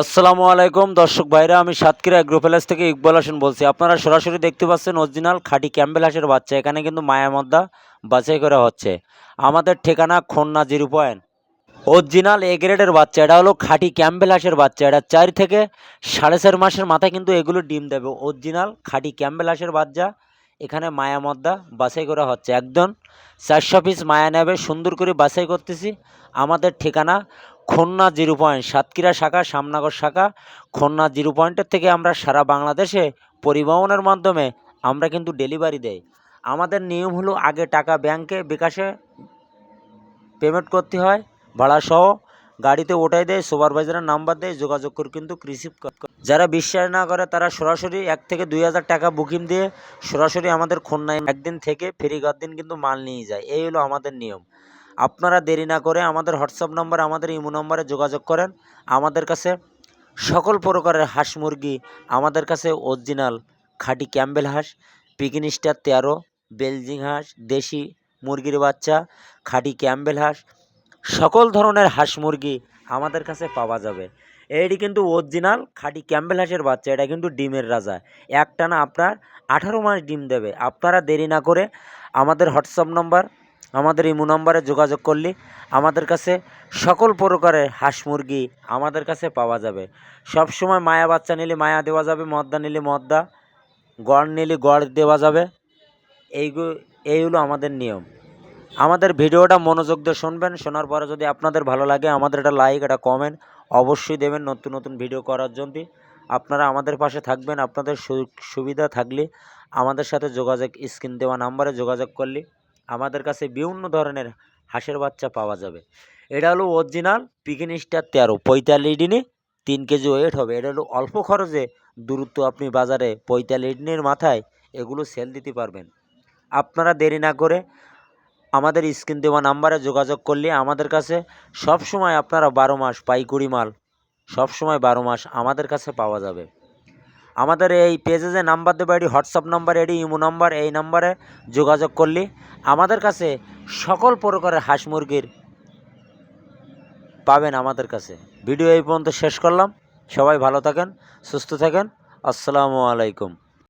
আসসালামু আলাইকুম দর্শক ভাইরা, আমি সাতক্ষীরা এগ্রো প্যালেস থেকে ইকবাল হোসেন বলছি। আপনারা সরাসরি দেখতে পাচ্ছেন অরিজিনাল খাঁটি ক্যাম্বেল হাঁসের বাচ্চা। এখানে কিন্তু মায়ামদ্দা বাছাই করা হচ্ছে। আমাদের ঠিকানা খুলনা 0 পয়েন্ট। অরিজিনাল এ গ্রেডের বাচ্চা, এটা হলো খাঁটি ক্যাম্বেল হাঁসের বাচ্চা। এটা 4 থেকে 4.5 মাসের মাথায় কিন্তু এগুলো ডিম দেবে। অরিজিনাল খাঁটি ক্যাম্বেল হাঁসের বাচ্চা। এখানে মায়ামদ্দা বাছাই করা হচ্ছে। একদম 400 পিস মায়া নেবে, সুন্দর করে বাছাই করতেছি। আমাদের ঠিকানা খুলনা 0 পয়েন্ট, সাতক্ষীরা শাখা, শ্যামনগর শাখা, খুলনা 0 পয়েন্টের থেকে আমরা সারা বাংলাদেশে পরিবহনের মাধ্যমে আমরা কিন্তু ডেলিভারি দেই। আমাদের নিয়ম হলো আগে টাকা ব্যাংকে বিকাশে পেমেন্ট করতে হয়, ভাড়াসহ গাড়িতে ওঠাই দেয়, সুপারভাইজারের নাম্বার দেয়, যোগাযোগ করে কিন্তু রিসিভ করে। যারা বিশ্বাস না করে তারা সরাসরি 1 থেকে 2,000 টাকা বুকিং দিয়ে সরাসরি আমাদের খুলনায় একদিন থেকে ফেরিঘর দিন কিন্তু মাল নিয়ে যায়। এই হলো আমাদের নিয়ম। আপনারা দেরি না করে আমাদের হোয়াটসঅ্যাপ নাম্বার, আমাদের ইমো নম্বরে যোগাযোগ করেন। আমাদের কাছে সকল প্রকারের হাঁস মুরগি, আমাদের কাছে অরিজিনাল খাঁটি ক্যাম্বেল হাঁস, পিকিন স্টার 13, বেলজিং হাঁস, দেশি মুরগির বাচ্চা, খাঁটি ক্যাম্বেল হাঁস, সকল ধরনের হাঁস মুরগি আমাদের কাছে পাওয়া যাবে। এটি কিন্তু অরিজিনাল খাঁটি ক্যাম্বেল হাঁসের বাচ্চা। এটা কিন্তু ডিমের রাজা। একটানা আপনার 18 মাস ডিম দেবে। আপনারা দেরি না করে আমাদের হোয়াটসঅ্যাপ নম্বর, আমাদের ইমো নম্বরে যোগাযোগ করলে আমাদের কাছে সকল প্রকারের হাঁস মুরগি আমাদের কাছে পাওয়া যাবে। সব সময় মায়া বাচ্চা নিলে মায়া দেওয়া যাবে, মদ্দা নিলে মদ্দা, গড় নিলে গড় দেওয়া যাবে। এই হলো আমাদের নিয়ম। আমাদের ভিডিওটা মনোযোগ দিয়ে শুনবেন। শোনার পরে যদি আপনাদের ভালো লাগে, আমাদের একটা লাইক, একটা কমেন্ট অবশ্যই দেবেন। নতুন নতুন ভিডিও করার জন্য আপনারা আমাদের পাশে থাকবেন। আপনাদের সুবিধা থাকলে আমাদের সাথে যোগাযোগ, স্ক্রিন দেওয়া নাম্বারে যোগাযোগ করলে আমাদের কাছে বিভিন্ন ধরনের হাঁসের বাচ্চা পাওয়া যাবে। এটা হলো অরিজিনাল পিকিন স্টার 13, 45 দিনে 3 কেজি ওয়েট হবে। এটা হলো অল্প খরচে দ্রুত আপনি বাজারে 45 দিনের মাথায় এগুলো সেল দিতে পারবেন। আপনারা দেরি না করে আমাদের স্ক্রিন দেওয়া নাম্বারে যোগাযোগ করলে আমাদের কাছে সব সময় আপনারা 12 মাস পাইকুড়ি মাল সবসময় 12 মাস আমাদের কাছে পাওয়া যাবে। আমাদের এই পেজে যে নাম্বার দেবো, এটি হোয়াটসঅ্যাপ নাম্বার, এটি ইমো নাম্বার। এই নাম্বারে যোগাযোগ করলে আমাদের কাছে সকল প্রকারের হাঁস মুরগির পাবেন আমাদের কাছে। ভিডিও এই পর্যন্ত শেষ করলাম। সবাই ভালো থাকেন, সুস্থ থাকেন। আসসালামু আলাইকুম।